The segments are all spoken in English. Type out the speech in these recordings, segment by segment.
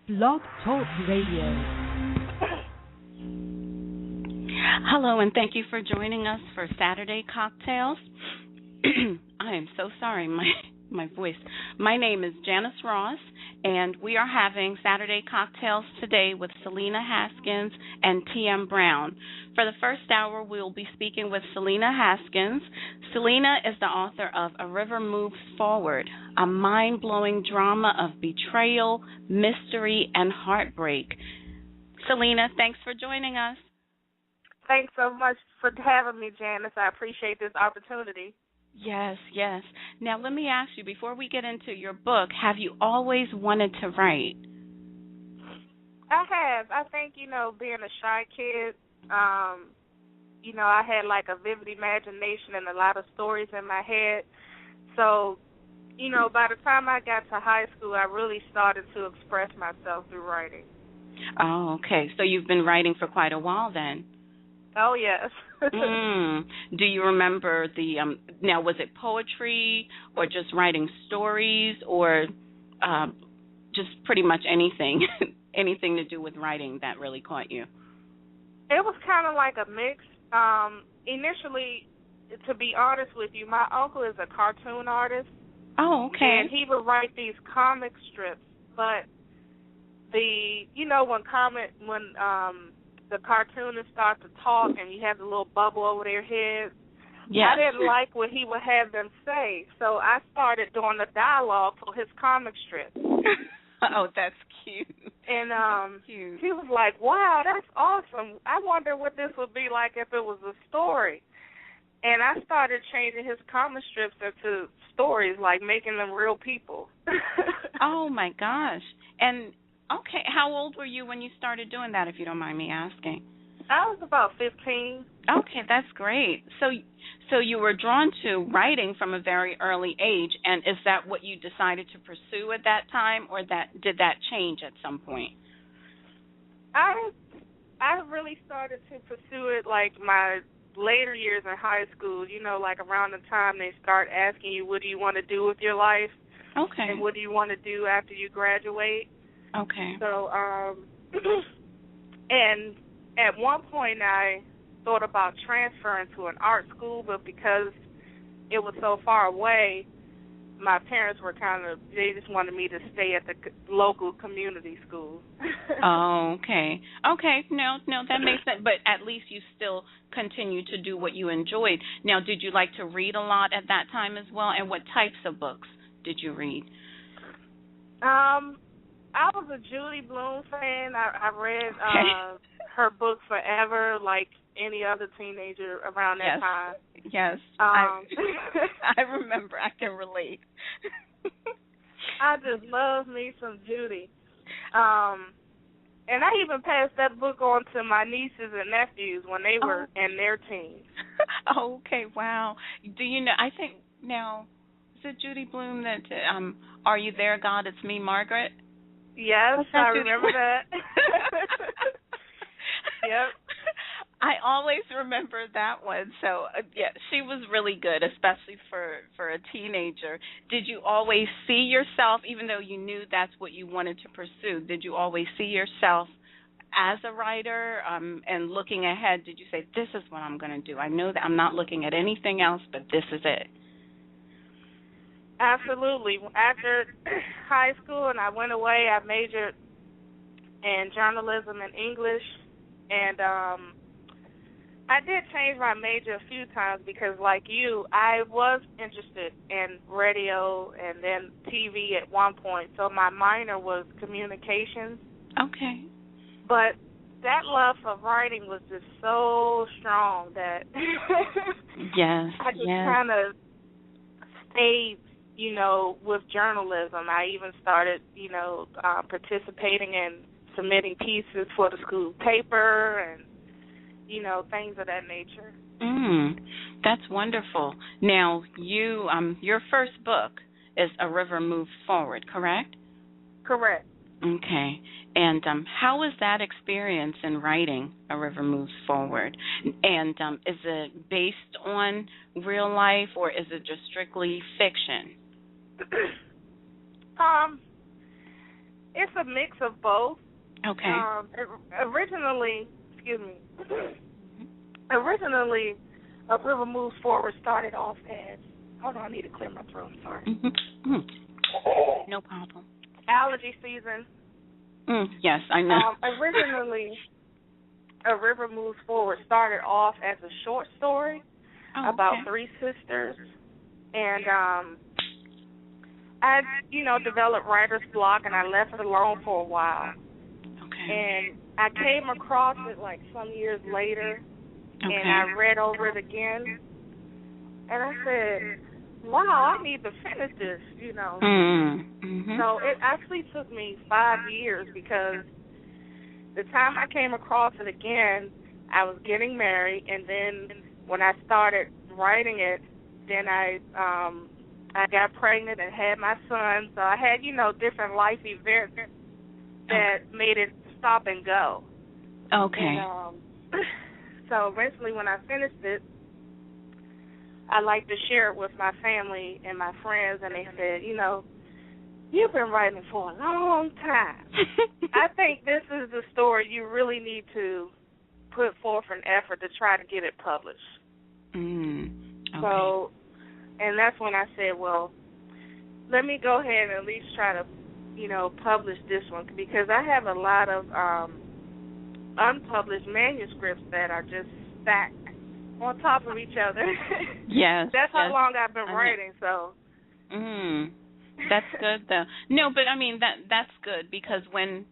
Blog Talk Radio. Hello, and thank you for joining us for Saturday Cocktails. I am so sorry, my voice. My name is Janice Ross, and we are having Saturday Cocktails today with Selena Haskins and T.M. Brown. For the first hour, we will be speaking with Selena Haskins. Selena is the author of A River Moves Forward, a mind-blowing drama of betrayal, mystery, and heartbreak. Selena, thanks for joining us. Thanks so much for having me, Janice. I appreciate this opportunity. Yes, yes. Now, let me ask you, before we get into your book, have you always wanted to write? I have. I think, being a shy kid, I had like a vivid imagination and a lot of stories in my head. So, by the time I got to high school, I really started to express myself through writing. Oh, okay. So you've been writing for quite a while then. Oh, yes. Do you remember now was it poetry or just writing stories or just pretty much anything, anything to do with writing that really caught you? It was kind of like a mix. Initially, to be honest with you, my uncle is a cartoon artist. Oh, okay. And he would write these comic strips, but when the cartoonists start to talk and you have the little bubble over their heads. Yes. I didn't like what he would have them say, so I started doing the dialogue for his comic strips. Oh, that's cute. And cute. He was like, wow, that's awesome. I wonder what this would be like if it was a story. And I started changing his comic strips into stories, like making them real people. Oh, my gosh. And okay, how old were you when you started doing that, if you don't mind me asking? I was about 15. Okay, that's great. So you were drawn to writing from a very early age, and is that what you decided to pursue at that time, or did that change at some point? I really started to pursue it like my later years in high school, like around the time they start asking you, what do you want to do with your life? Okay. And what do you want to do after you graduate? Okay. So, and at one point I thought about transferring to an art school, but because it was so far away, my parents were they just wanted me to stay at the local community school. Oh, okay. Okay, no, that makes sense, but at least you still continue to do what you enjoyed. Now, did you like to read a lot at that time as well, and what types of books did you read? I was a Judy Blume fan. I read her book Forever, like any other teenager around that time. Yes, I remember. I can relate. I just love me some Judy. And I even passed that book on to my nieces and nephews when they were in their teens. Oh, okay, wow. Do you know, I think now, is it Judy Blume that, Are You There, God? It's Me, Margaret? Yes, I remember that. Yep. I always remember that one. So, she was really good, especially for a teenager. Did you always see yourself, even though you knew that's what you wanted to pursue, did you always see yourself as a writer and looking ahead? Did you say, this is what I'm going to do? I know that I'm not looking at anything else, but this is it. Absolutely. After high school and I went away, I majored in journalism and English, and I did change my major a few times because, like you, I was interested in radio and then TV at one point, so my minor was communications. Okay. But that love for writing was just so strong that I just kind of stayed with journalism. I even started, participating in submitting pieces for the school paper and, things of that nature. That's wonderful. Now, your first book is A River Moves Forward, correct? Correct. Okay. And how was that experience in writing A River Moves Forward? And is it based on real life or is it just strictly fiction? It's a mix of both. Okay. Originally, A River Moves Forward started off as, hold on, I need to clear my throat, I'm sorry. Mm-hmm. No problem. Allergy season. Yes, I know. Originally, A River Moves Forward started off as a short story about three sisters. And I, developed writer's block, and I left it alone for a while. Okay. And I came across it like some years later, and I read over it again, and I said, wow, I need to finish this, Mm-hmm. So it actually took me 5 years, because the time I came across it again, I was getting married, and then when I started writing it, then I got pregnant and had my son, so I had, different life events that made it stop and go. Okay. And, so eventually when I finished it, I like to share it with my family and my friends, and they said, you've been writing for a long time. I think this is the story you really need to put forth an effort to try to get it published. Okay. So, and that's when I said, well, let me go ahead and at least try to, publish this one, because I have a lot of unpublished manuscripts that are just stacked on top of each other. Yes. That's how long I've been writing, so. That's good, though. No, but I mean, that's good, because when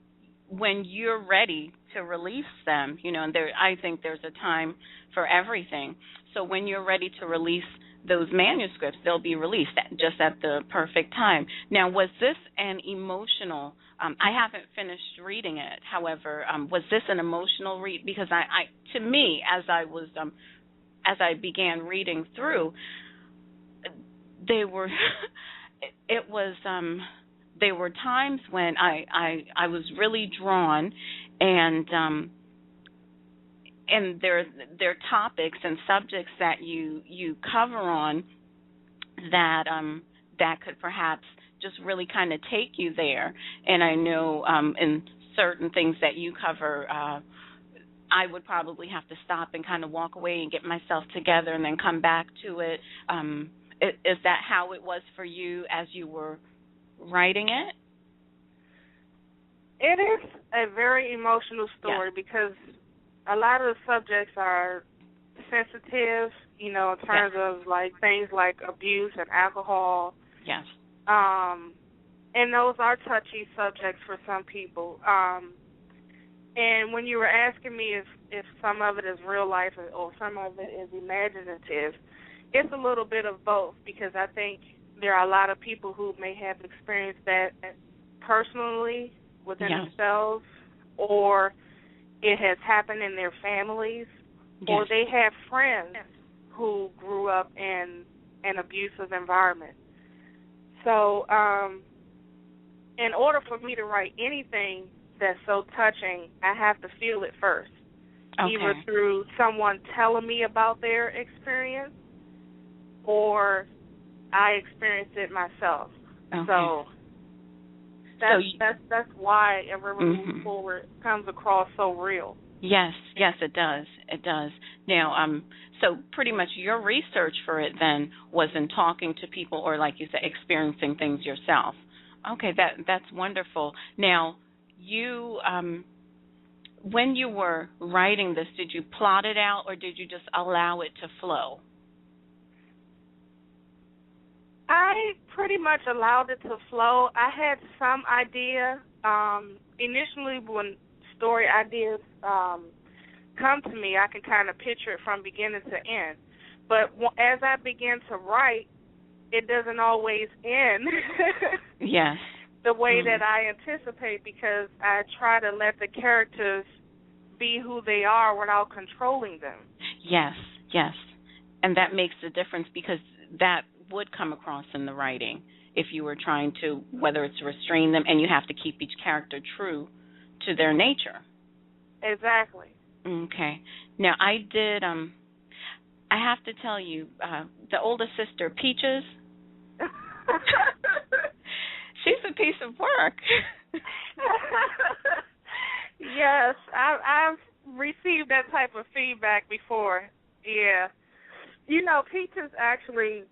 you're ready to release them, and I think there's a time for everything. So when you're ready to release those manuscripts, they'll be released just at the perfect time. Now, was this an emotional? I haven't finished reading it. However, was this an emotional read? Because to me, as I began reading through, they were there were times when I was really drawn, and there are topics and subjects that you cover on that could perhaps just really kind of take you there. And I know in certain things that you cover, I would probably have to stop and kind of walk away and get myself together and then come back to it. Is that how it was for you as you were writing it? It is a very emotional story, because a lot of the subjects are sensitive, in terms of like things like abuse and alcohol. Yes. And those are touchy subjects for some people. And when you were asking me if some of it is real life or some of it is imaginative, it's a little bit of both, because I think there are a lot of people who may have experienced that personally within themselves, or it has happened in their families, or they have friends who grew up in an abusive environment. So in order for me to write anything that's so touching, I have to feel it first, either through someone telling me about their experience, or I experienced it myself. So that's why A River Moves Forward comes across so real. Yes, it does. It does. Now, so pretty much your research for it then was in talking to people, or like you said, experiencing things yourself. Okay, that's wonderful. Now, you, when you were writing this, did you plot it out, or did you just allow it to flow? I pretty much allowed it to flow. I had some idea. Initially, when story ideas come to me, I can kind of picture it from beginning to end. But as I begin to write, it doesn't always end the way that I anticipate, because I try to let the characters be who they are without controlling them. Yes. And that makes a difference, because that would come across in the writing if you were trying to, whether it's restrain them, and you have to keep each character true to their nature. Exactly. Okay. Now, I have to tell you, the oldest sister, Peaches, she's a piece of work. Yes, I've received that type of feedback before. Yeah. You know, Peaches actually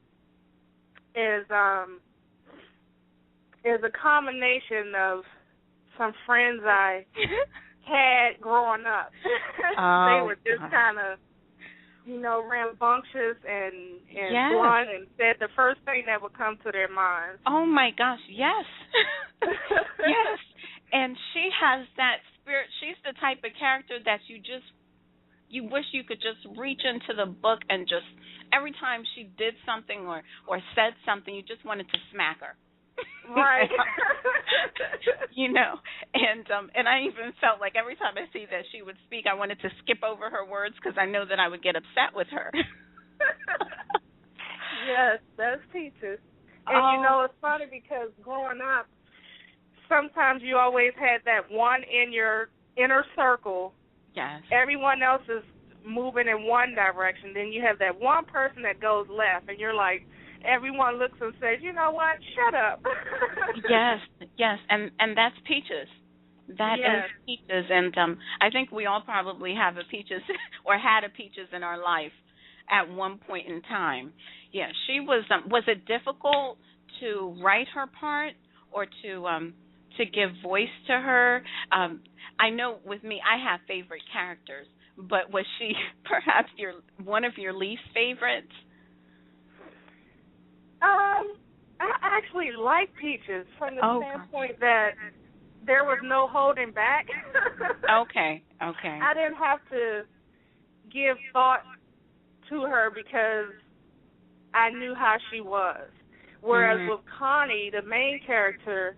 is a combination of some friends I had growing up. They were just kind of, you know, rambunctious and blunt and said the first thing that would come to their minds. Oh, my gosh, yes. Yes. And she has that spirit. She's the type of character that you wish you could just reach into the book and just, every time she did something or said something, you just wanted to smack her. Right. You know, and I even felt like every time I see that she would speak, I wanted to skip over her words because I know that I would get upset with her. Yes, that's Peaches. And, you know, it's funny because growing up, sometimes you always had that one in your inner circle. Yes. Everyone else is moving in one direction. Then you have that one person that goes left, and you're like, everyone looks and says, you know what, shut up. Yes, and that's Peaches. That is Peaches, and I think we all probably have a Peaches or had a Peaches in our life at one point in time. Yeah, she was. Was it difficult to write her part or to give voice to her? I know with me, I have favorite characters, but was she perhaps one of your least favorites? I actually like Peaches from the standpoint that there was no holding back. Okay. I didn't have to give thought to her because I knew how she was. Whereas with Connie, the main character,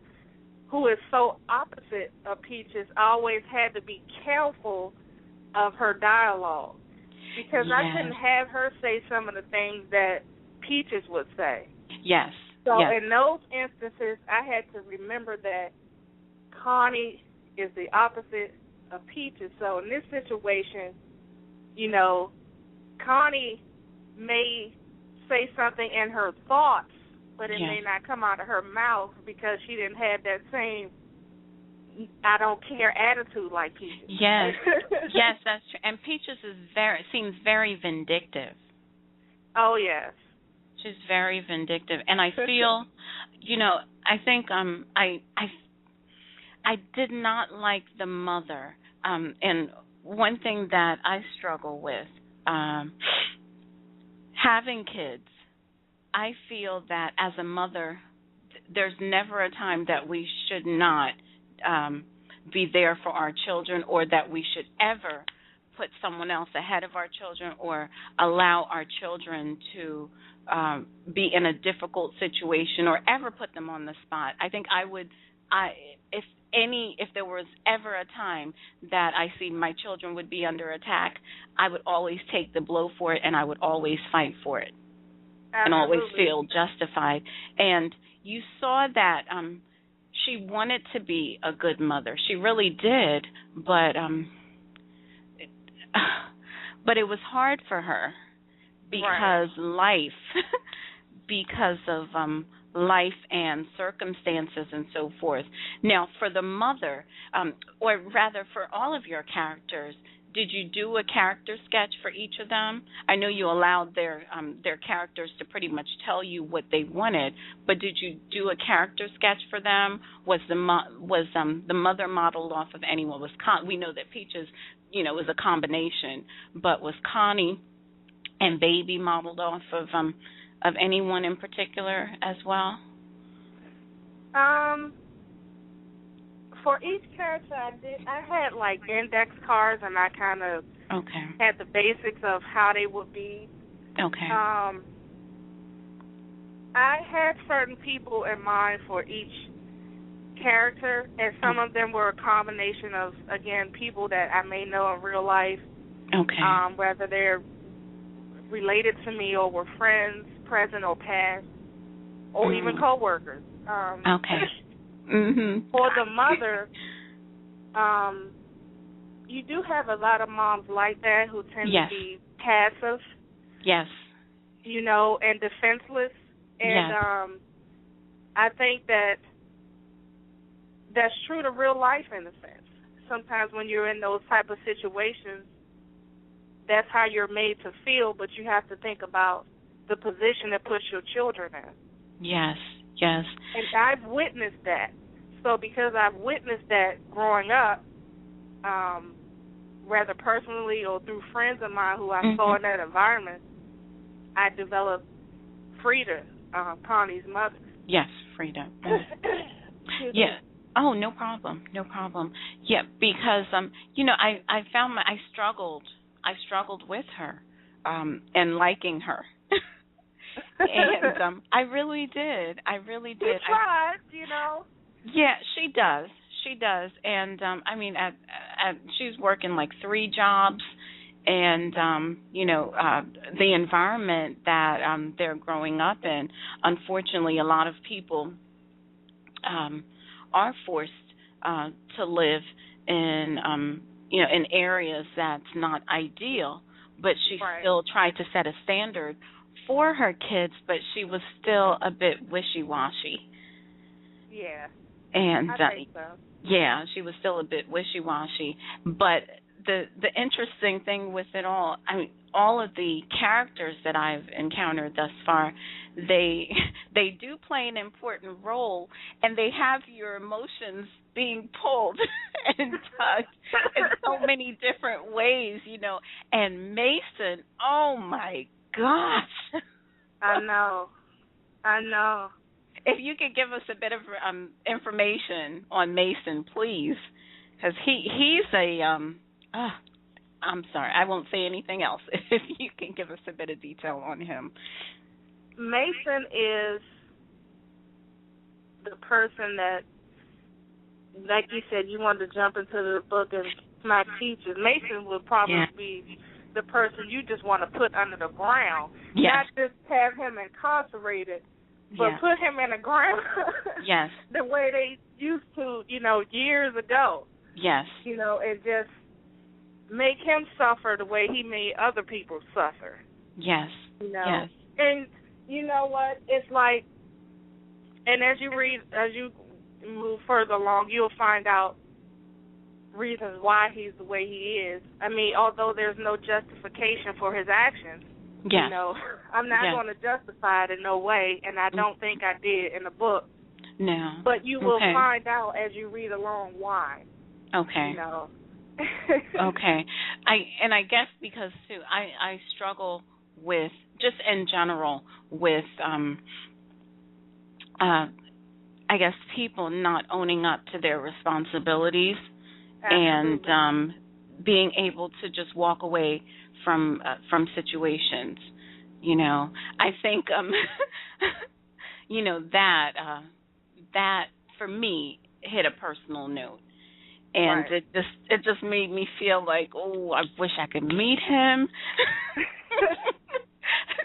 who is so opposite of Peaches, I always had to be careful of her dialogue because I couldn't have her say some of the things that Peaches would say. Yes. So in those instances, I had to remember that Connie is the opposite of Peaches. So in this situation, you know, Connie may say something in her thoughts, but it may not come out of her mouth because she didn't have that same I don't care attitude like Peaches. Yes. Yes, that's true. And Peaches seems very vindictive. Oh, yes. She's very vindictive, and I feel, you know, I think I did not like the mother, and one thing that I struggle with, having kids, I feel that as a mother, there's never a time that we should not be there for our children, or that we should ever put someone else ahead of our children or allow our children to be in a difficult situation or ever put them on the spot. I think if there was ever a time that I see my children would be under attack, I would always take the blow for it, and I would always fight for it. Absolutely. And always feel justified. And you saw that she wanted to be a good mother. She really did, but it was hard for her because because of life and circumstances and so forth. Now, for the mother, or rather for all of your characters, did you do a character sketch for each of them? I know you allowed their characters to pretty much tell you what they wanted, but did you do a character sketch for them? Was the mother modeled off of anyone? We know that Peaches, you know, was a combination, but was Connie and Baby modeled off of anyone in particular as well? For each character I had like index cards, and I kind of had the basics of how they would be. Okay. I had certain people in mind for each character, and some of them were a combination of, again, people that I may know in real life. Okay. Whether they're related to me or were friends, present or past, or even coworkers. Okay. For the mother, you do have a lot of moms like that who tend to be passive. Yes. You know, and defenseless. And I think that that's true to real life in a sense. Sometimes when you're in those type of situations, that's how you're made to feel, but you have to think about the position that puts your children in. Yes, yes. And I've witnessed that. So because I've witnessed that growing up, whether personally or through friends of mine who I saw in that environment, I developed Frida, Connie's mother. Yes, Frida. Yeah. Oh, no problem. No problem. Yeah, because I found I struggled with her and liking her. And I really did. She tried, you know. Yeah, she does. She does. And I mean, she's working like 3 jobs, and the environment that they're growing up in, unfortunately, a lot of people are forced to live in in areas that's not ideal, but she still tried to set a standard for her kids, but she was still a bit wishy-washy. Yeah. And I think so. Yeah, she was still a bit wishy-washy. But the interesting thing with it all, I mean, all of the characters that I've encountered thus far, they do play an important role, and they have your emotions being pulled and tugged in so many different ways, And Mason, oh my gosh. I know. If you could give us a bit of information on Mason, please, because he's a I'm sorry, I won't say anything else. If you can give us a bit of detail on him. Mason is the person that, like you said, you wanted to jump into the book and smack teachers. Mason would probably be the person you just want to put under the ground, not just have him incarcerated, but put him in the ground the way they used to, years ago. Yes. And just make him suffer the way he made other people suffer. Yes. Yes. And you know what? It's like, and as you move further along, you'll find out reasons why he's the way he is. I mean, although there's no justification for his actions, I'm not going to justify it in no way, and I don't think I did in the book. No. But you will find out as you read along why. Okay. Okay. I guess because too, I struggle with, just in general, with I guess people not owning up to their responsibilities. Absolutely. And being able to just walk away from situations. I think that for me hit a personal note. And it just made me feel like, oh, I wish I could meet him.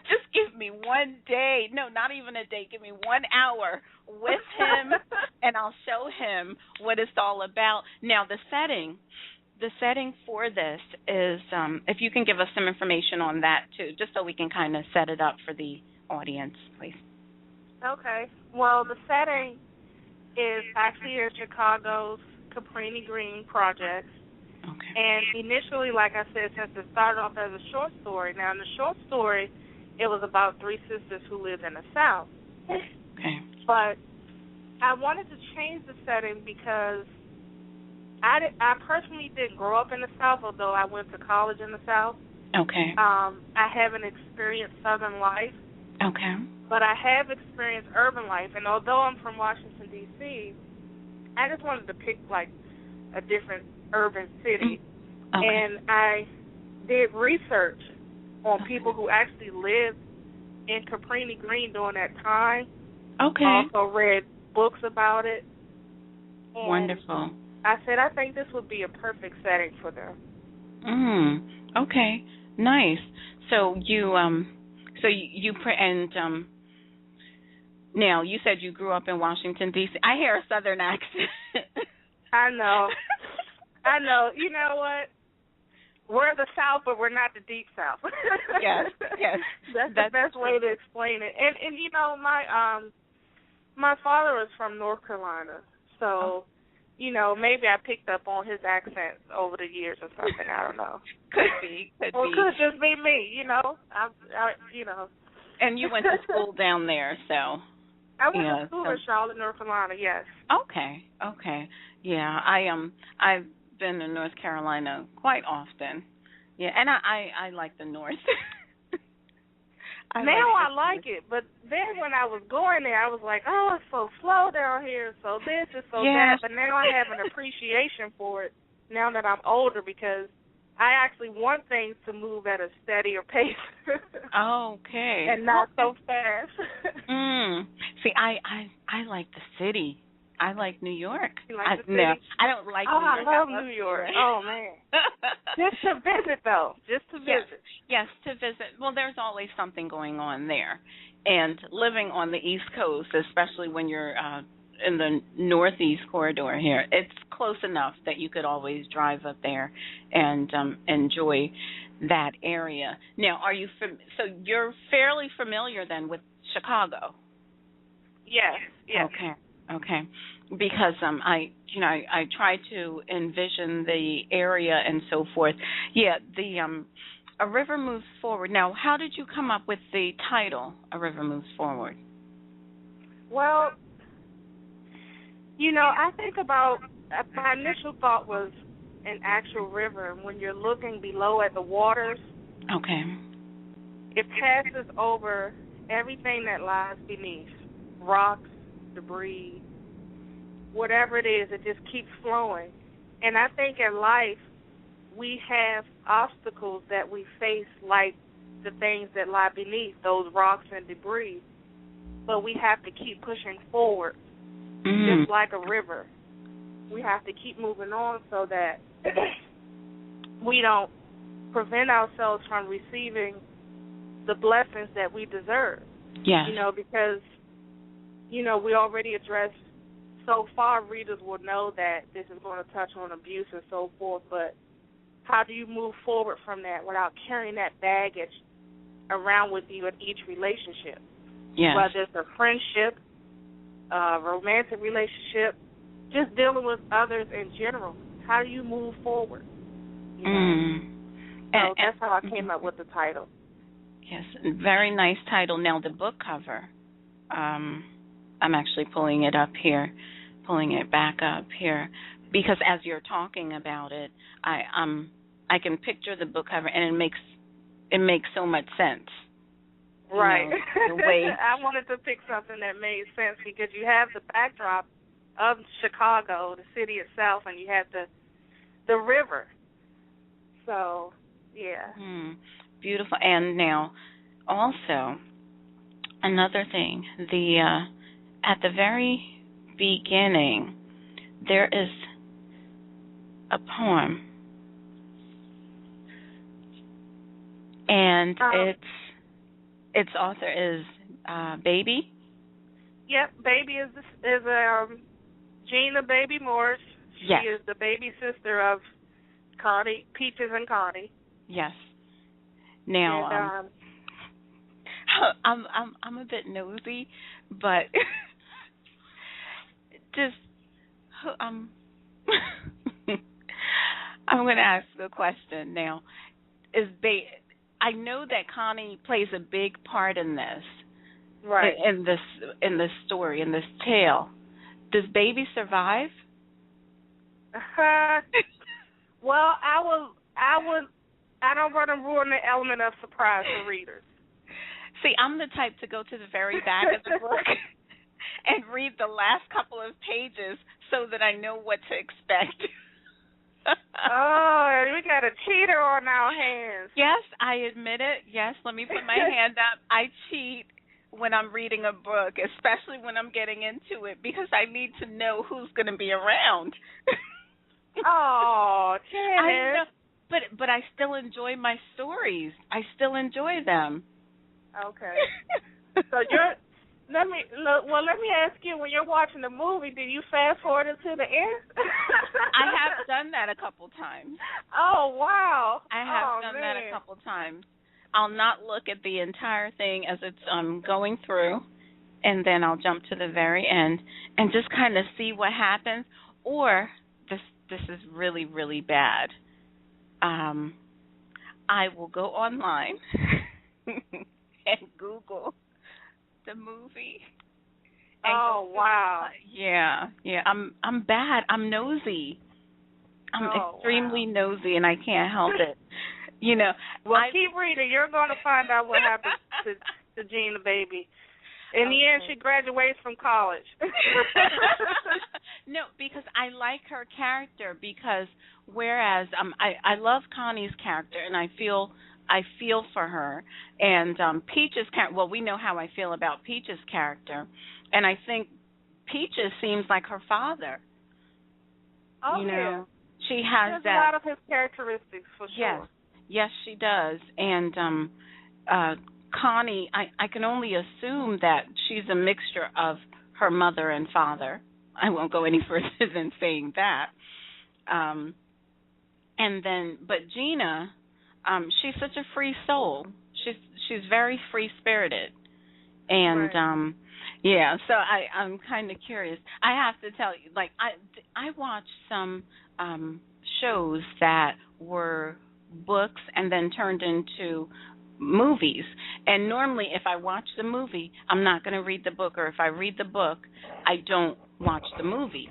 Just give me one day. No, not even a day. Give me 1 hour with him, and I'll show him what it's all about. Now, the setting for this is, if you can give us some information on that, too, just so we can kind of set it up for the audience, please. Okay. Well, the setting is actually in Chicago's Cabrini Green projects. Okay. And initially, like I said, since it started off as a short story, now in the short story, it was about 3 sisters who lived in the South. Okay. But I wanted to change the setting because I personally didn't grow up in the South, although I went to college in the South. Okay. I haven't experienced Southern life. Okay. But I have experienced urban life, and although I'm from Washington, D.C., I just wanted to pick, like, a different urban city. Okay. And I did research on people who actually lived in Cabrini Green during that time. Okay. Also read books about it. And wonderful. I said, I think this would be a perfect setting for them. Okay. Nice. So now you said you grew up in Washington, D.C. I hear a Southern accent. I know. You know what? We're the South, but we're not the deep South. Yes. That's the best way to explain it. And my father is from North Carolina, so maybe I picked up on his accent over the years or something. I don't know. Could be. Or it could just be me, And you went to school down there, so. I went to school in Charlotte, North Carolina. Yes. Okay. Yeah, I've been to North Carolina quite often. Yeah, and I like the North. I like it, but then when I was going there, I was like, oh, it's so slow down here, so this is so that. But now I have an appreciation for it now that I'm older, because I actually want things to move at a steadier pace. Okay. And not so fast. See, I like the city. I like New York. You like the city? No, I don't like New York. I love New York. Oh, man. Just to visit, though. Just to visit. Yes, to visit. Well, there's always something going on there. And living on the East Coast, especially when you're in the Northeast corridor here, it's close enough that you could always drive up there and enjoy that area. Now, are you so you're fairly familiar then with Chicago? Yes. Okay. Because I try to envision the area and so forth. Yeah, A River Moves Forward. Now, how did you come up with the title A River Moves Forward? Well, I think about, my initial thought was an actual river. When you're looking below at the waters, okay, it passes over everything that lies beneath, rocks, debris, whatever it is, it just keeps flowing. And I think in life we have obstacles that we face, like the things that lie beneath, those rocks and debris, but we have to keep pushing forward, just like a river. We have to keep moving on so that we don't prevent ourselves from receiving the blessings that we deserve. Yes. Because, we already addressed, so far readers will know that this is going to touch on abuse and so forth, but how do you move forward from that without carrying that baggage around with you in each relationship? Yes. Whether it's a friendship, a romantic relationship, just dealing with others in general. How do you move forward? So that's how I came up with the title. Yes, very nice title. Now the book cover, I'm actually pulling it back up here, because as you're talking about it, I can picture the book cover, and it makes so much sense. Right. The way I wanted to pick something that made sense, because you have the backdrop of Chicago, the city itself, and you have the river. So, yeah. Beautiful. And now, also, another thing, at the very beginning, there is a poem, and its author is Baby. Yep, Baby is Gina Baby Morris. She is the baby sister of Connie, Peaches and Connie. Yes. Now, I'm a bit nosy, but just I'm going to ask a question now. I know that Connie plays a big part in this, right? In this story, in this tale. Does Baby survive? Well, I don't want to ruin the element of surprise for readers. See, I'm the type to go to the very back of the book and read the last couple of pages so that I know what to expect. Oh, we got a cheater on our hands. Yes, I admit it. Yes, let me put my hand up. I cheat when I'm reading a book, especially when I'm getting into it, because I need to know who's going to be around. Oh, Janice. But I still enjoy my stories. I still enjoy them. Okay. So let me ask you, when you're watching the movie, do you fast forward it to the end? I have done that a couple times. Oh, wow. I have done that a couple times. I'll not look at the entire thing as it's going through, and then I'll jump to the very end and just kind of see what happens. or this is really, really bad. I will go online and Google the movie. Oh, wow. Yeah. I'm bad. I'm nosy. I'm extremely nosy, and I can't help it. Well, keep reading. You're going to find out what happens to Gina, baby. In the end, she graduates from college. No, because I like her character. Because whereas I love Connie's character, and I feel for her, and Peach's character. Well, we know how I feel about Peach's character, and I think Peach's seems like her father. Oh, yeah. She has a lot of his characteristics, for sure. Yes, she does. And Connie, I can only assume that she's a mixture of her mother and father. I won't go any further than saying that. But Gina, she's such a free soul. She's very free-spirited. And right. So I'm kind of curious. I have to tell you, like I watched some shows that were books and then turned into movies. And normally if I watch the movie, I'm not going to read the book, or if I read the book, I don't watch the movie.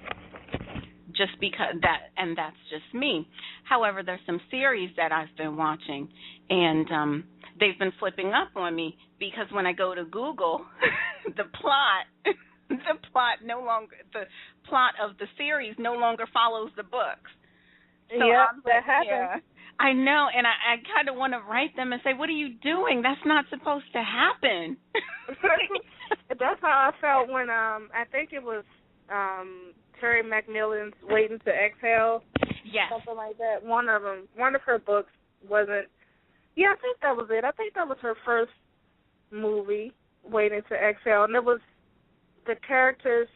Just because that's just me. However, there's some series that I've been watching, and they've been flipping up on me, because when I go to Google, the plot of the series no longer follows the books. So that happens. Yeah, I know, and I kind of want to write them and say, "What are you doing? That's not supposed to happen." That's how I felt when I think it was Terry McMillan's Waiting to Exhale. Yes. Something like that. One of her books wasn't. Yeah, I think that was it. I think that was her first movie, Waiting to Exhale, and it was the characters'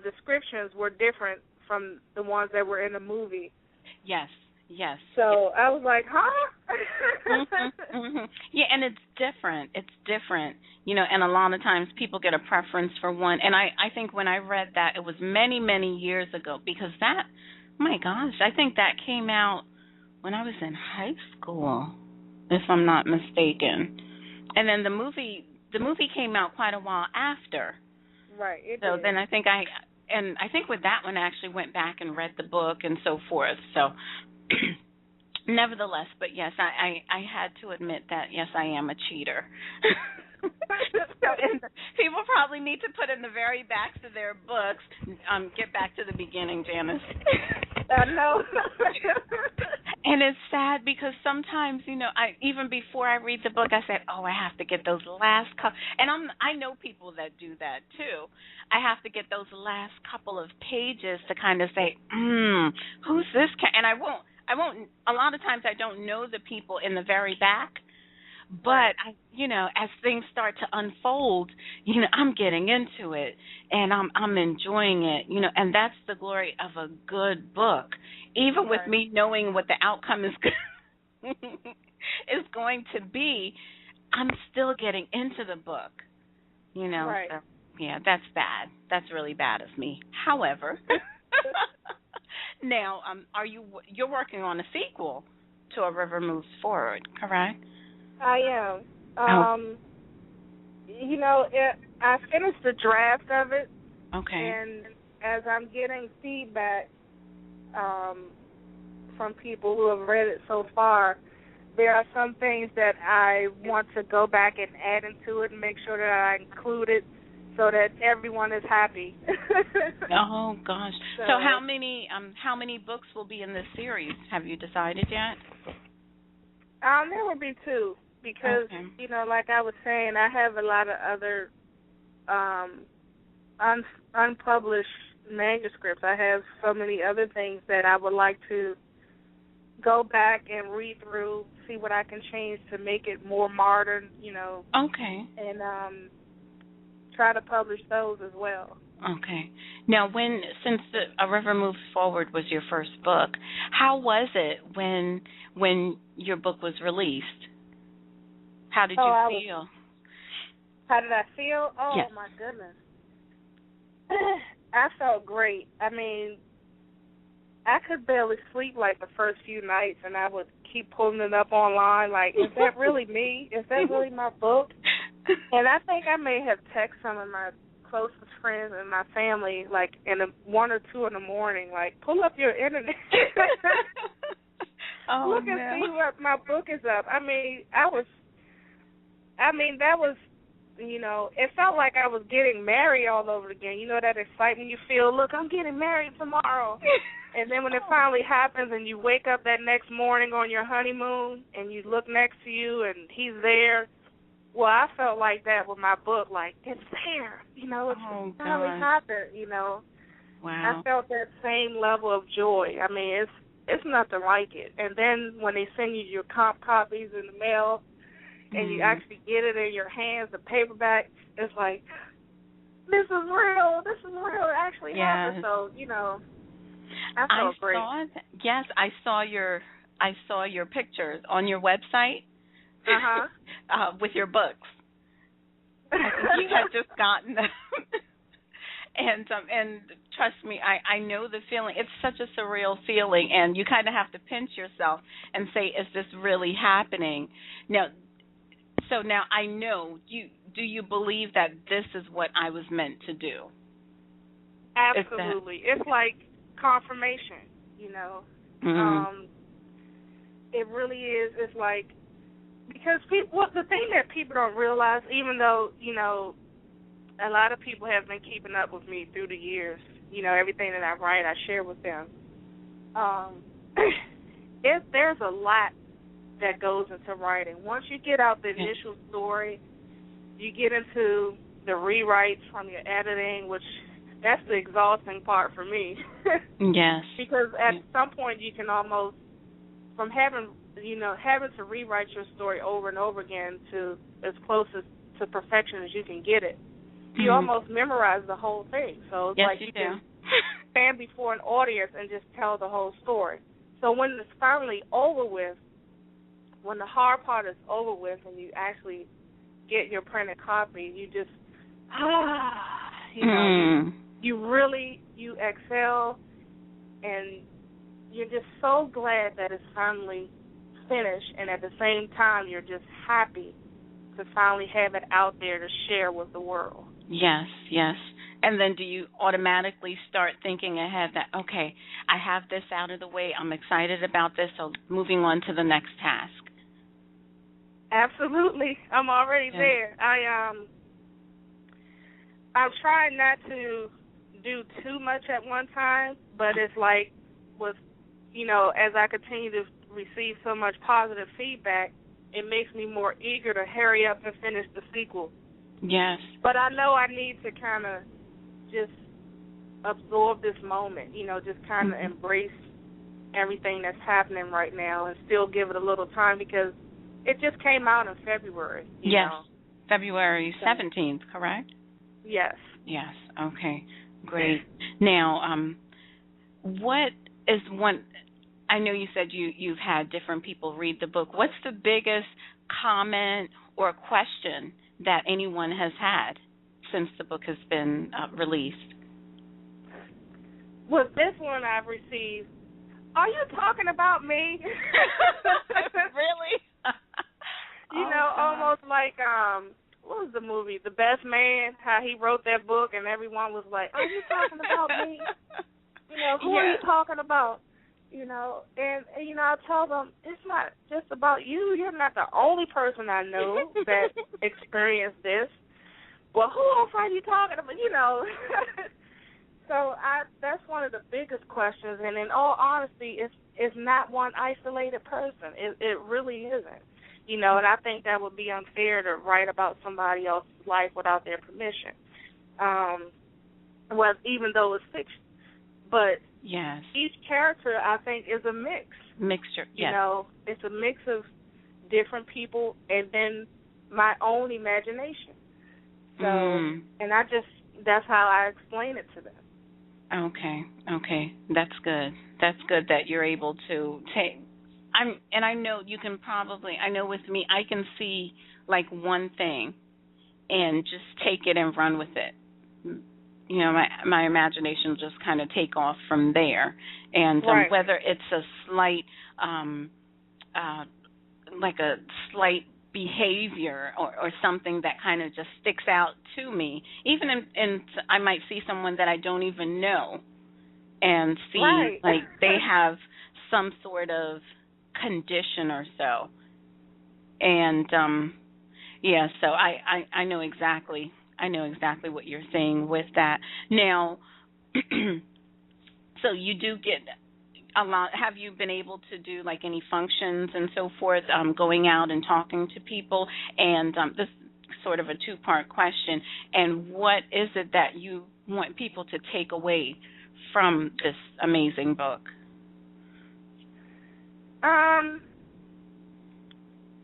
descriptions were different from the ones that were in the movie. Yes. So I was like, huh? Mm-hmm. Yeah, and it's different. And a lot of times people get a preference for one. And I think when I read that, it was many, many years ago, because that, my gosh, I think that came out when I was in high school, if I'm not mistaken. And then the movie came out quite a while after. Right. So then I think with that one I actually went back and read the book and so forth. So nevertheless, but yes, I had to admit that, yes, I am a cheater. So people probably need to put in the very backs of their books, get back to the beginning, Janice. I know. And it's sad because sometimes, I even before I read the book, I said, "Oh, I have to get those last couple." And I know people that do that too. I have to get those last couple of pages to kind of say, "Who's this?" And I won't. A lot of times, I don't know the people in the very back. But as things start to unfold, I'm getting into it, and I'm enjoying it, and that's the glory of a good book. Even with me knowing what the outcome is going to be, I'm still getting into the book, Right. So, yeah, that's bad. That's really bad of me. However, now, you're working on a sequel to A River Moves Forward, correct? I am. I finished the draft of it. Okay. And as I'm getting feedback from people who have read it so far, there are some things that I want to go back and add into it and make sure that I include it so that everyone is happy. Oh gosh. So how many books will be in this series? Have you decided yet? There will be 2. Because, like I was saying, I have a lot of other unpublished manuscripts. I have so many other things that I would like to go back and read through, see what I can change to make it more modern, Okay. And try to publish those as well. Okay. Now, since A River Moves Forward was your first book, how was it when your book was released? How did you feel? How did I feel? Oh, yes. My goodness. I felt great. I mean, I could barely sleep like the first few nights, and I would keep pulling it up online. Like, is that really me? Is that really my book? And I think I may have texted some of my closest friends and my family, like, in 1 or 2 in the morning, like, pull up your internet. Look and see what my book is up. I mean, that was, you know, it felt like I was getting married all over again. You know that excitement you feel, look, I'm getting married tomorrow. And then when it finally happens and you wake up that next morning on your honeymoon and you look next to you and he's there, well, I felt like that with my book, like, it's there. You know, it's finally happened, you know. Wow. I felt that same level of joy. I mean, it's nothing like it. And then when they send you your comp copies in the mail and you actually get it in your hands, the paperback, it's like, this is real. This is real. It actually happened. So, you know, I felt great. Yes, I saw your pictures on your website. With your books. I think you had just gotten them. And trust me, I know the feeling. It's such a surreal feeling, and you kind of have to pinch yourself and say, is this really happening? Now I know, do you believe that this is what I was meant to do? Absolutely. It's like confirmation, you know. Mm-hmm. It really is. It's like, because the thing that people don't realize, even though, you know, a lot of people have been keeping up with me through the years, you know, everything that I write, I share with them. There's a lot that goes into writing. Once you get out the initial story, you get into the rewrites from your editing, which that's the exhausting part for me. Yes. Because at some point you can almost, from having to rewrite your story over and over again to as close to perfection as you can get it, you almost memorize the whole thing. So it's like you can stand before an audience and just tell the whole story. So when it's finally over with, when the hard part is over with and you actually get your printed copy, you just, you exhale, and you're just so glad that it's finally finished, and at the same time you're just happy to finally have it out there to share with the world. Yes, yes. And then do you automatically start thinking ahead that, okay, I have this out of the way, I'm excited about this, so moving on to the next task? Absolutely. I'm already there. I'm trying not to do too much at one time, but it's like with, you know, as I continue to receive so much positive feedback, it makes me more eager to hurry up and finish the sequel. Yes. But I know I need to kind of just absorb this moment, you know, just kind of embrace everything that's happening right now and still give it a little time, because it just came out in February. Yes, know? February 17th, correct? Yes. Yes, okay, great. Now, what is one, I know you said you've had different people read the book. What's the biggest comment or question that anyone has had since the book has been released? With this one I've received, are you talking about me? Really? You know, almost like, what was the movie, The Best Man, how he wrote that book and everyone was like, are you talking about me? You know, who are you talking about? You know, and, you know, I tell them, it's not just about you. You're not the only person I know that experienced this. Well, who else are you talking about? You know. So that's one of the biggest questions, and in all honesty, it's not one isolated person. It really isn't. You know, and I think that would be unfair to write about somebody else's life without their permission. Well, even though it's fiction. But each character, I think, is a mix. Mixture, yes. You know, it's a mix of different people and then my own imagination. So, and that's how I explain it to them. Okay. That's good. That's good that you're able to take. I know you can probably, I know with me, I can see like one thing and just take it and run with it. You know, my imagination will just kind of take off from there. And whether it's a slight, like a slight behavior or something that kind of just sticks out to me, even in I might see someone that I don't even know and see like they have some sort of condition or so. And so I know exactly what you're saying with that. Now, so you do get a lot. Have you been able to do like any functions and so forth, going out and talking to people? And this is sort of a two-part question. And what is it that you want people to take away from this amazing book?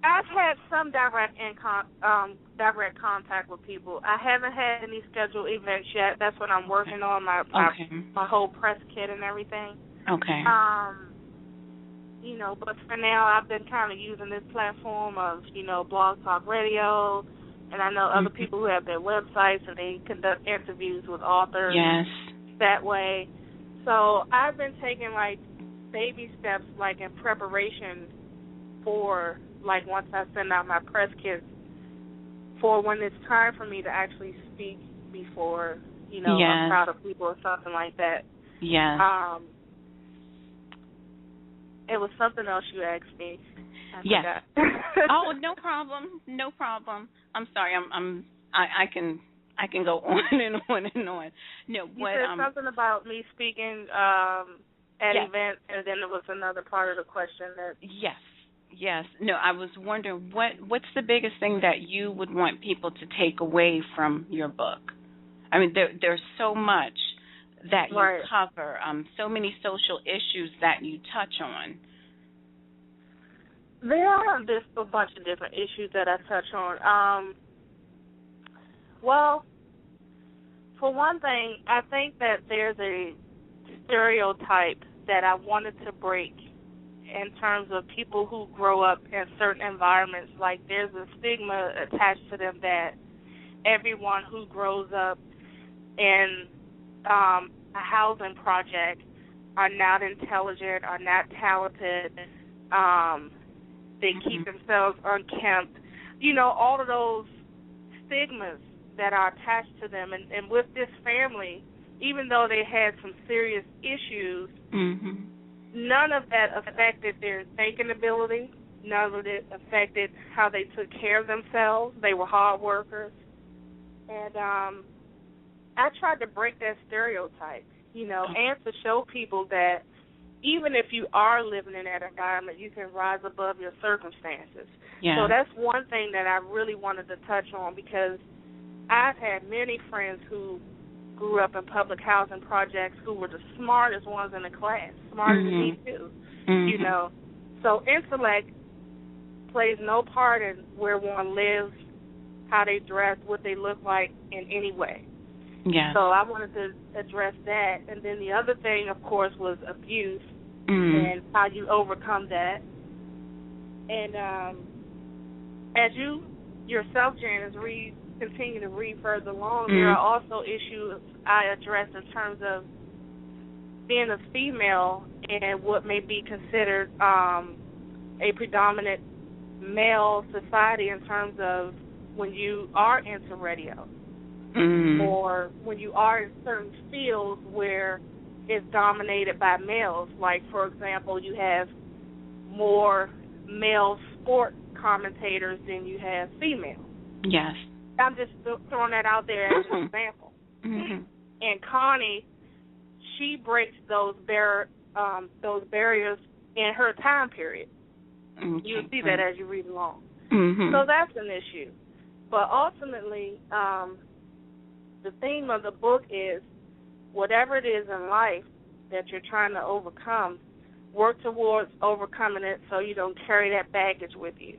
I've had some direct contact with people. I haven't had any scheduled events yet. That's what I'm working on, my whole press kit and everything. Okay. But for now, I've been kind of using this platform of, Blogtalkradio, and I know other people who have their websites and they conduct interviews with authors that way. So I've been taking, like, baby steps, like, in preparation for, like, once I send out my press kits, for when it's time for me to actually speak before, a crowd of people or something like that. Yes. It was something else you asked me. Yes. Oh, no problem. No problem. I'm sorry. I can go on and on and on. No, you said something about me speaking at events, and then there was another part of the question that. Yes. No, I was wondering what's the biggest thing that you would want people to take away from your book? I mean, there's so much that you cover, so many social issues that you touch on. There are just a bunch of different issues that I touch on. Well, for one thing, I think that there's a stereotype that I wanted to break in terms of people who grow up in certain environments. Like, there's a stigma attached to them that everyone who grows up in a housing project are not intelligent, are not talented, they keep themselves unkempt. All of those stigmas that are attached to them. And with this family, even though they had some serious issues, none of that affected their thinking ability. None of it affected how they took care of themselves. They were hard workers. And I tried to break that stereotype, and to show people that even if you are living in that environment, you can rise above your circumstances. Yeah. So that's one thing that I really wanted to touch on, because I've had many friends who grew up in public housing projects who were the smartest ones in the class, smarter than me too, So intellect plays no part in where one lives, how they dress, what they look like in any way. Yeah. So I wanted to address that. And then the other thing, of course, was abuse and how you overcome that. And as you yourself, Janice, continue to read further along, there are also issues I address in terms of being a female in what may be considered a predominant male society in terms of when you are into radio. Or when you are in certain fields where it's dominated by males. Like, for example, you have more male sport commentators than you have female. Yes. I'm just throwing that out there as an example. And Connie, she breaks those barriers in her time period. Okay. You'll see that as you read along. So that's an issue. But ultimately, the theme of the book is whatever it is in life that you're trying to overcome, work towards overcoming it so you don't carry that baggage with you.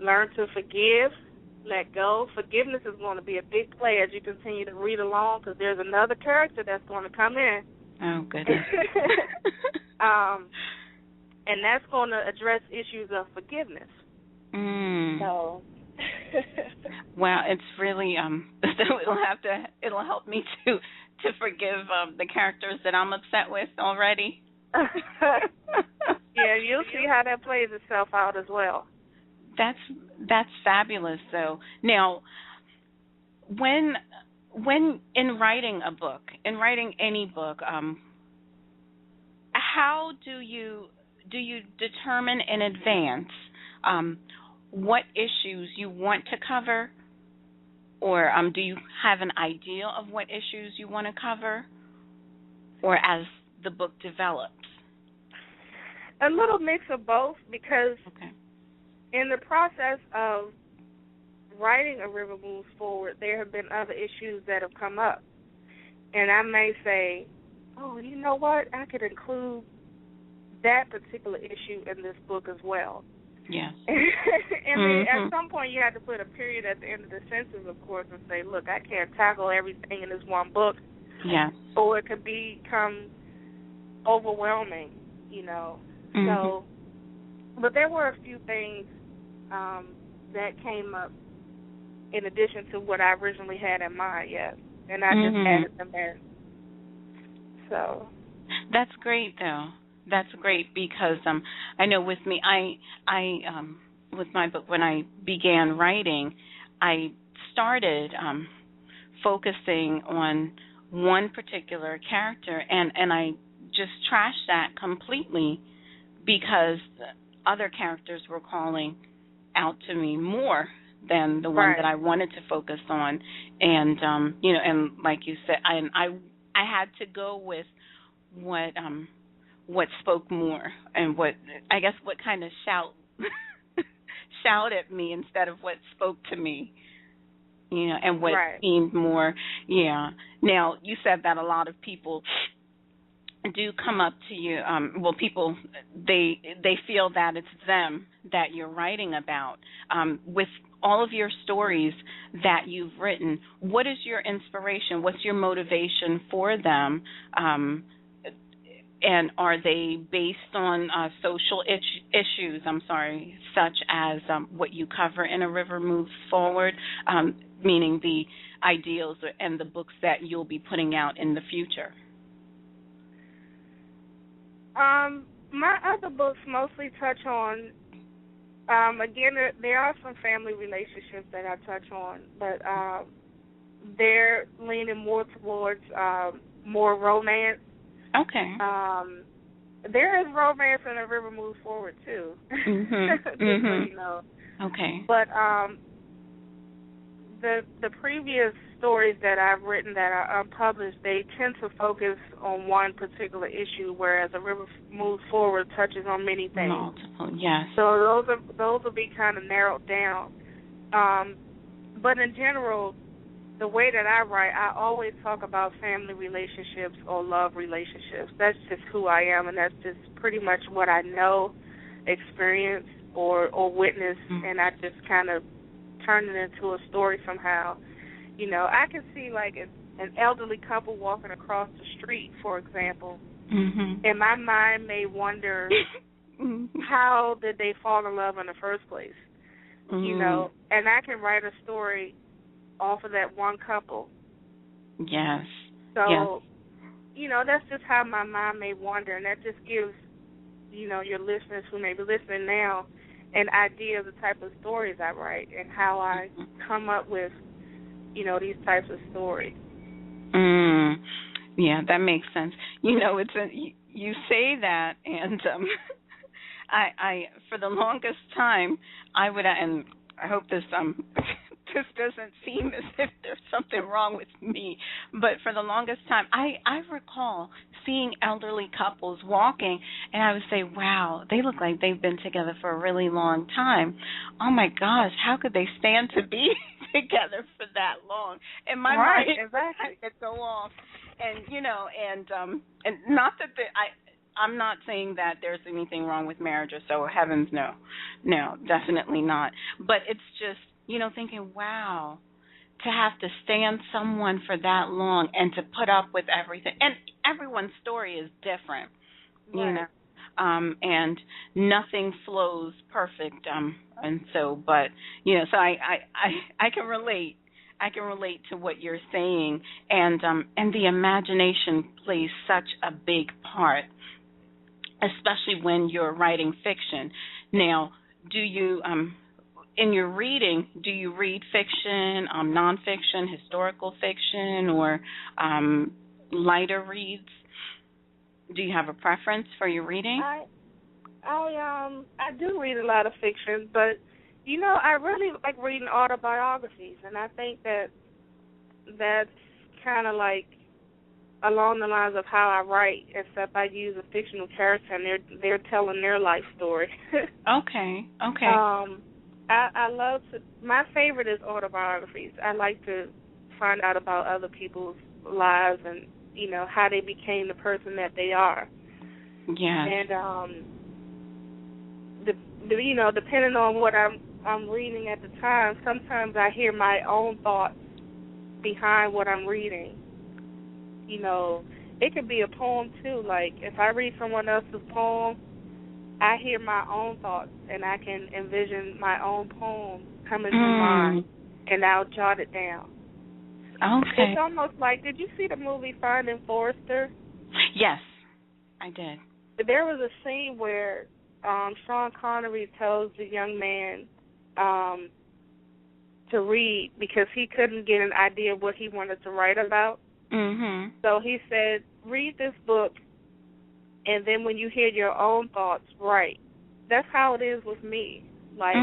Learn to forgive, let go. Forgiveness is going to be a big play as you continue to read along, because there's another character that's going to come in. Oh, goodness. And that's going to address issues of forgiveness. So... Well, it's really so it'll help me to forgive the characters that I'm upset with already. Yeah, you'll see how that plays itself out as well. That's fabulous. So now, when in writing a book, in writing any book, how do you determine in advance what issues you want to cover, or do you have an idea of what issues you want to cover, or as the book develops? A little mix of both, because in the process of writing A River Moves Forward, there have been other issues that have come up. And I may say, oh, you know what, I could include that particular issue in this book as well. Yes. And then at some point you have to put a period at the end of the sentence, of course, and say, look, I can't tackle everything in this one book. Yes. Or it could become overwhelming, So, but there were a few things that came up in addition to what I originally had in mind, yes. And I just added them in. So that's great, though. That's great, because I know with me, I with my book, when I began writing, I started focusing on one particular character, and I just trashed that completely because other characters were calling out to me more than the one that I wanted to focus on, and and like you said, I had to go with what spoke more, and what kind of shout at me instead of what spoke to me, and what seemed more. Yeah. Now, you said that a lot of people do come up to you. People, they feel that it's them that you're writing about. With all of your stories that you've written, what is your inspiration? What's your motivation for them? And are they based on social issues, such as what you cover in A River Moves Forward, meaning the ideals and the books that you'll be putting out in the future? My other books mostly touch on, again, there are some family relationships that I touch on, but they're leaning more towards more romance. Okay. There is romance in A River Moves Forward, too. Just so you know. Okay. But the previous stories that I've written that are unpublished, they tend to focus on one particular issue, whereas A River Moves Forward touches on many things. Multiple, yes. So those will be kind of narrowed down. But in general, the way that I write, I always talk about family relationships or love relationships. That's just who I am, and that's just pretty much what I know, experience, or witnessed, and I just kind of turn it into a story somehow. I can see like an elderly couple walking across the street, for example, and my mind may wonder how did they fall in love in the first place, and I can write a story off of that one couple. Yes. So, that's just how my mind may wander, and that just gives, your listeners who may be listening now an idea of the type of stories I write and how I come up with, these types of stories. Yeah, that makes sense. You say that, and I for the longest time I would, and I hope this this doesn't seem as if there's something wrong with me, but for the longest time, I recall seeing elderly couples walking, and I would say, wow, they look like they've been together for a really long time. Oh, my gosh, how could they stand to be together for that long? And my mind would go off, and, and not that I'm not saying that there's anything wrong with marriage or so, heavens no, definitely not, but it's just, thinking, wow, to have to stand someone for that long and to put up with everything. And everyone's story is different, and nothing flows perfect. And so, but, so I can relate relate to what you're saying, and the imagination plays such a big part, especially when you're writing fiction. Now, do you in your reading, do you read fiction, nonfiction, historical fiction, or lighter reads? Do you have a preference for your reading? I do read a lot of fiction, but I really like reading autobiographies, and I think that's kind of like along the lines of how I write, except I use a fictional character and they're telling their life story. Okay. I love to. My favorite is autobiographies. I like to find out about other people's lives and how they became the person that they are. Yeah. And depending on what I'm reading at the time, sometimes I hear my own thoughts behind what I'm reading. It could be a poem too. Like if I read someone else's poem, I hear my own thoughts and I can envision my own poem coming to mind, and I'll jot it down. Okay. It's almost like, did you see the movie Finding Forrester? Yes, I did. There was a scene where Sean Connery tells the young man to read because he couldn't get an idea of what he wanted to write about. Mm-hmm. So he said, read this book, and then when you hear your own thoughts, write. That's how it is with me. Like,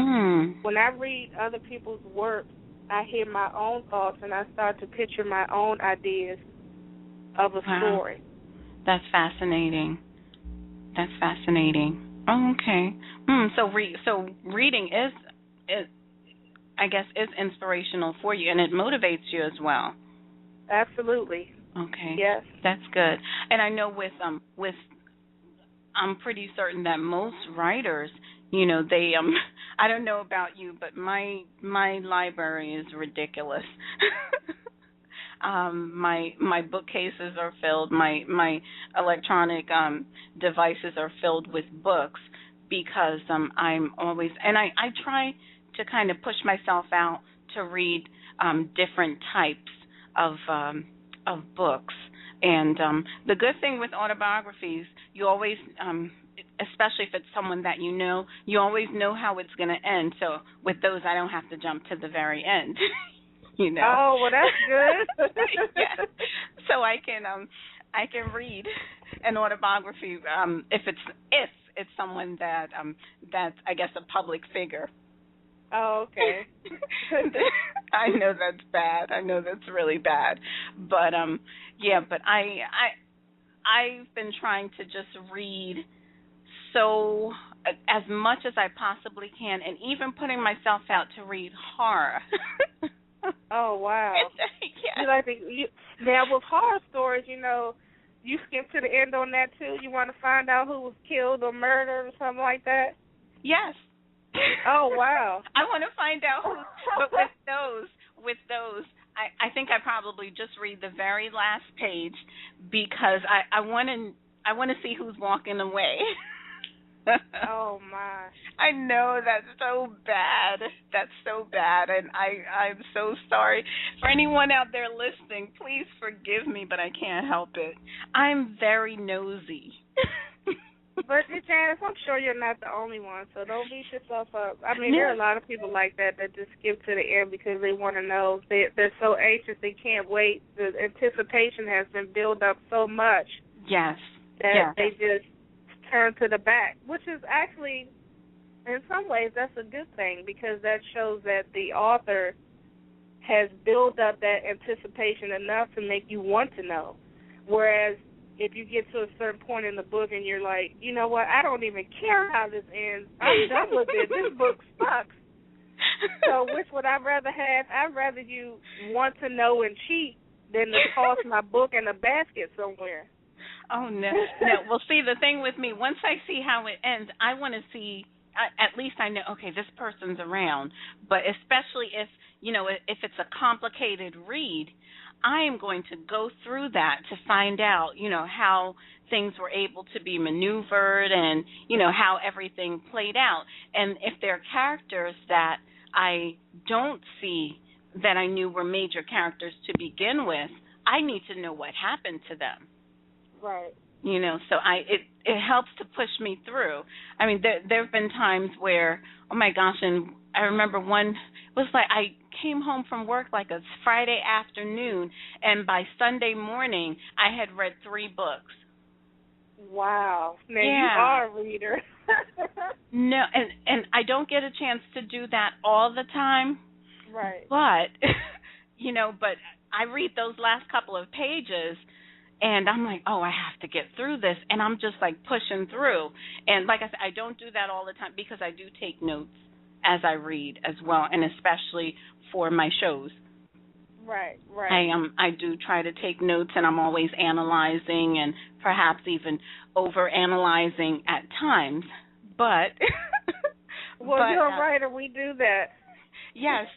when I read other people's work, I hear my own thoughts, and I start to picture my own ideas of a story. That's fascinating. Oh, okay. So reading is, I guess, is inspirational for you, and it motivates you as well. Absolutely. Okay. Yes. That's good. And I know with I'm pretty certain that most writers, they I don't know about you, but my library is ridiculous. My bookcases are filled, my electronic devices are filled with books because I'm always, and I try to kind of push myself out to read different types of books. And the good thing with autobiographies, you always, especially if it's someone that you always know how it's going to end. So with those, I don't have to jump to the very end. Oh, well, that's good. Yeah. So I can read an autobiography if it's someone that's I guess a public figure. Oh, okay. I know that's bad. I know that's really bad. But but I've been trying to just read so as much as I possibly can, and even putting myself out to read horror. Oh, wow. Yeah. Now with horror stories, you skip to the end on that too. You want to find out who was killed or murdered or something like that? Yes. Oh, wow. I want to find out who, but with those, I think I probably just read the very last page because I want to see who's walking away. Oh, my. I know, that's so bad. That's so bad, and I'm so sorry. For anyone out there listening, please forgive me, but I can't help it. I'm very nosy. But, Janice, I'm sure you're not the only one, so don't beat yourself up. I mean, there are a lot of people like that just skip to the end because they want to know. They're so anxious they can't wait. The anticipation has been built up so much. Yes. That they just turn to the back, which is actually, in some ways, that's a good thing because that shows that the author has built up that anticipation enough to make you want to know. Whereas if you get to a certain point in the book and you're like, you know what, I don't even care how this ends. I'm done with it. This book sucks. So which would I rather have? I'd rather you want to know and cheat than to toss my book in a basket somewhere. Oh, no. Well, see, the thing with me, once I see how it ends, I want to see, at least I know, okay, this person's around. But especially if it's a complicated read, I am going to go through that to find out, how things were able to be maneuvered and, how everything played out. And if there are characters that I don't see that I knew were major characters to begin with, I need to know what happened to them. Right. You know, so it helps to push me through. I mean, there have been times where, oh my gosh, and I remember one, it was like I came home from work like a Friday afternoon, and by Sunday morning I had read 3 books. Wow. Now yeah. You are a reader. No, and I don't get a chance to do that all the time. Right. But, you know, but I read those last couple of pages, and I'm like, oh, I have to get through this, and I'm just like pushing through. And like I said, I don't do that all the time because I do take notes as I read as well, and especially for my shows. Right. I do try to take notes, and I'm always analyzing and perhaps even over-analyzing at times. But well, but, you're a writer. We do that. Yes.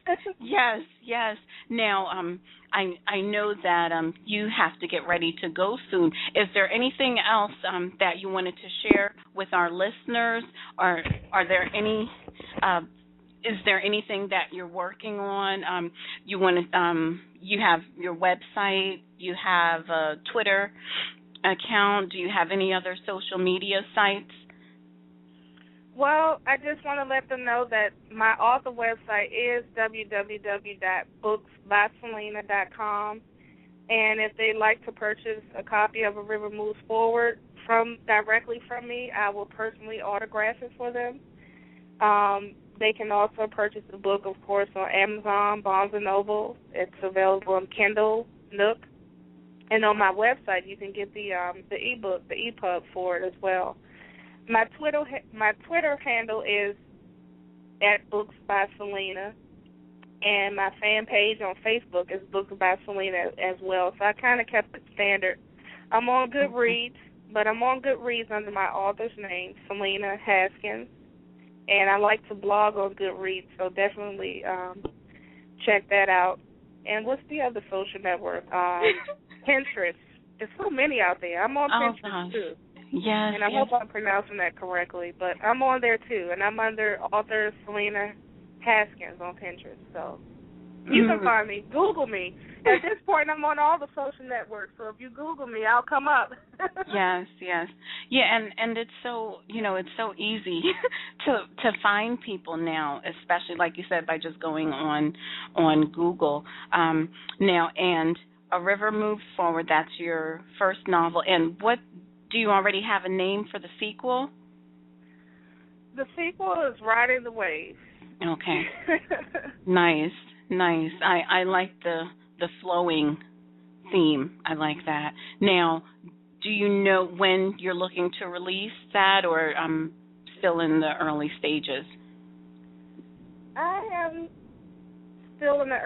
Now, I know that you have to get ready to go soon. Is there anything else that you wanted to share with our listeners, or are there any? Is there anything that you're working on? You want to? You have your website. You have a Twitter account. Do you have any other social media sites? Well, I just want to let them know that my author website is www.booksbyselena.com, and if they'd like to purchase a copy of A River Moves Forward directly from me, I will personally autograph it for them. They can also purchase the book, of course, on Amazon, Barnes & Noble. It's available on Kindle, Nook, and on my website you can get the ebook, the EPUB for it as well. My Twitter handle is @BooksBySelena, and my fan page on Facebook is Books by Selena as well. So I kind of kept it standard. I'm on Goodreads, but I'm on Goodreads under my author's name, Selena Haskins, and I like to blog on Goodreads, so definitely check that out. And what's the other social network? Pinterest. There's so many out there. I'm on Pinterest, too. Yes. And I hope I'm pronouncing that correctly, but I'm on there too, and I'm under author Selena Haskins on Pinterest. So you can find me. Google me. At this point, I'm on all the social networks, so if you Google me, I'll come up. Yes. Yeah, and it's so, it's so easy to find people now, especially like you said by just going on Google. Now, and A River Moves Forward, that's your first novel, and do you already have a name for the sequel? The sequel is Riding the Wave. Okay. Nice. I like the flowing theme. I like that. Now, do you know when you're looking to release that, or still in the early stages? I am still in the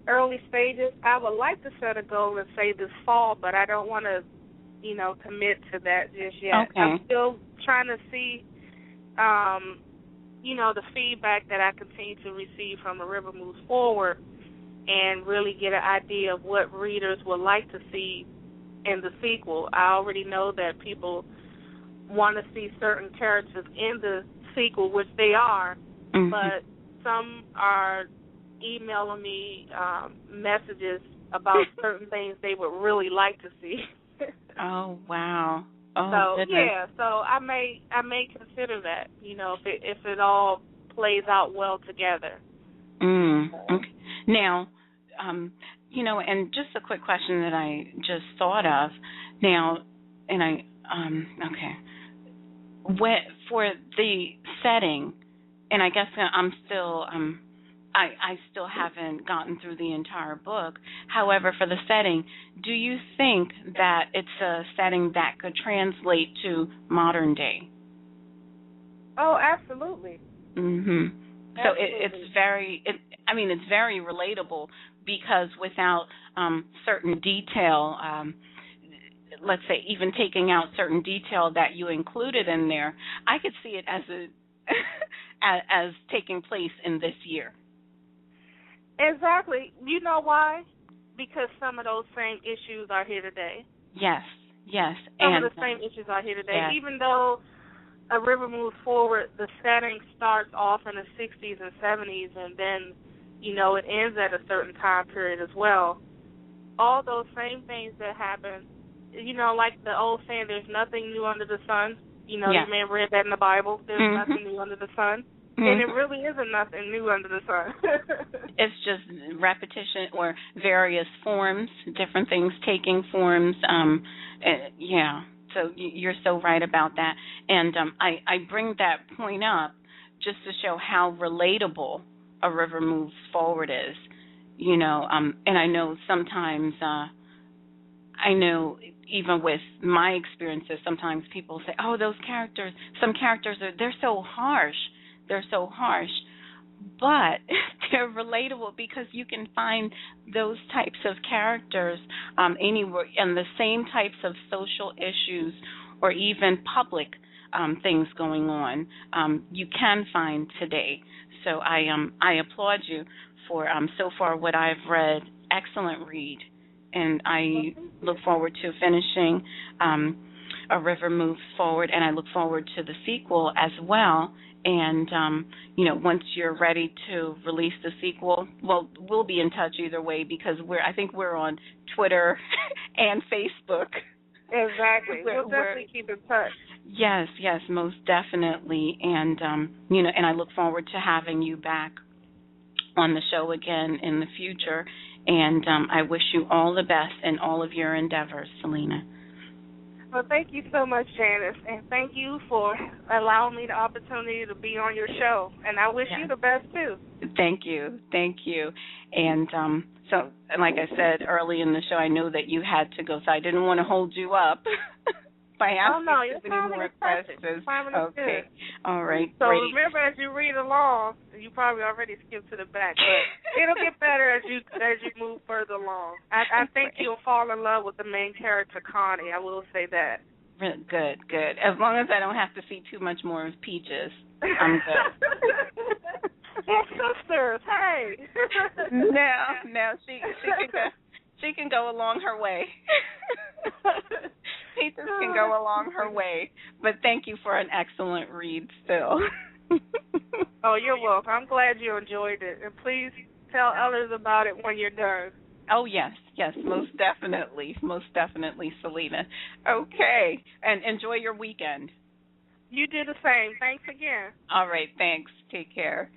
early stages. I would like to set a goal and say this fall, but I don't want to commit to that just yet. Okay. I'm still trying to see, the feedback that I continue to receive from A River Moves Forward and really get an idea of what readers would like to see in the sequel. I already know that people want to see certain characters in the sequel, which they are, but some are emailing me messages about certain things they would really like to see. Oh, wow. Oh, so goodness. yeah, so I may consider that, if it all plays out well together. Okay. Now, and just a quick question that I just thought of. Now, and for the setting, and I guess I'm still I still haven't gotten through the entire book. However, for the setting, do you think that it's a setting that could translate to modern day? Oh, absolutely. Mhm. So it's very relatable because without certain detail, let's say even taking out certain detail that you included in there, I could see it as as taking place in this year. Exactly. You know why? Because some of those same issues are here today. Yes. Some of the same issues are here today. Yes. Even though A River Moves Forward, the setting starts off in the 60s and 70s, and then it ends at a certain time period as well. All those same things that happen, like the old saying, there's nothing new under the sun. You may have read that in the Bible. There's nothing new under the sun. And it really isn't nothing new under the sun. It's just repetition or various forms, different things taking forms. So you're so right about that. And I bring that point up just to show how relatable A River Moves Forward is. And I know sometimes, even with my experiences, sometimes people say, oh, some characters, they're so harsh. They're so harsh. But they're relatable because you can find those types of characters anywhere, and the same types of social issues or even public things going on you can find today. So I applaud you for so far what I've read. Excellent read. And I look forward to finishing A River Moves Forward, and I look forward to the sequel as well. And, once you're ready to release the sequel, well, we'll be in touch either way because I think we're on Twitter and Facebook. Exactly. We'll definitely keep in touch. Yes, most definitely. And, and I look forward to having you back on the show again in the future. And I wish you all the best in all of your endeavors, Selena. Well, thank you so much, Janice, and thank you for allowing me the opportunity to be on your show. And I wish you the best, too. Thank you. And so, like I said early in the show, I know that you had to go, so I didn't want to hold you up by asking any more questions. Okay. All right. So great. Remember, as you read along, you probably already skipped to the back, but it'll get better as you move further along. I think you'll fall in love with the main character, Connie. I will say that. Good. As long as I don't have to see too much more of Peaches, I'm good. They're sisters. Hey. No, she can go along her way. Peaches can go along her way. But thank you for an excellent read still. Oh, you're welcome. I'm glad you enjoyed it. And please tell others about it when you're done. Oh, yes, most definitely, Selena. Okay, and enjoy your weekend. You do the same. Thanks again. All right, thanks. Take care.